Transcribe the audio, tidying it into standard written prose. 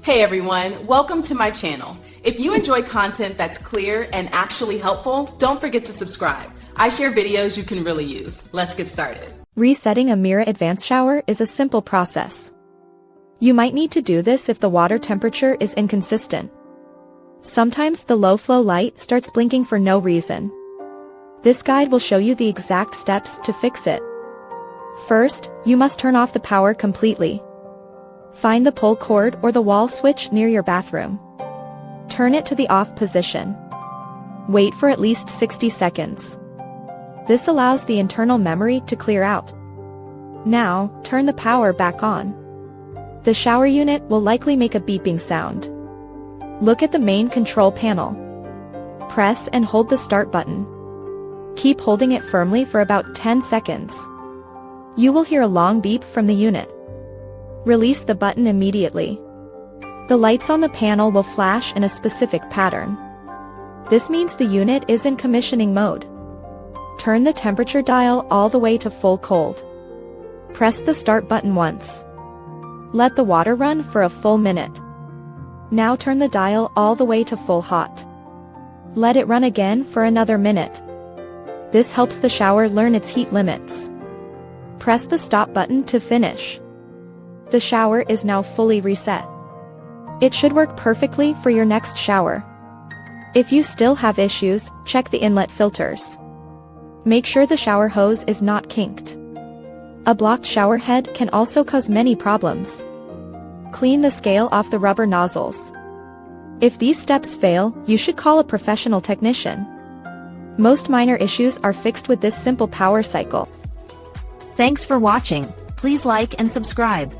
Hey everyone, welcome to my channel. If you enjoy content that's clear and actually helpful, don't forget to subscribe. I share videos you can really use. Let's get started. Resetting a Mira Advance shower is a simple process. You might need to do this if the water temperature is inconsistent. Sometimes the low flow light starts blinking for no reason. This guide will show you the exact steps to fix it. First, you must turn off the power completely. Find the pull cord or the wall switch near your bathroom. Turn it to the off position. Wait for at least 60 seconds. This allows the internal memory to clear out. Now, turn the power back on. The shower unit will likely make a beeping sound. Look at the main control panel. Press and hold the start button. Keep holding it firmly for about 10 seconds. You will hear a long beep from the unit. Release the button immediately. The lights on the panel will flash in a specific pattern. This means the unit is in commissioning mode. Turn the temperature dial all the way to full cold. Press the start button once. Let the water run for a full minute. Now turn the dial all the way to full hot. Let it run again for another minute. This helps the shower learn its heat limits. Press the stop button to finish. The shower is now fully reset. It should work perfectly for your next shower. If you still have issues, check the inlet filters. Make sure the shower hose is not kinked. A blocked shower head can also cause many problems. Clean the scale off the rubber nozzles. If these steps fail, you should call a professional technician. Most minor issues are fixed with this simple power cycle. Thanks for watching. Please like and subscribe.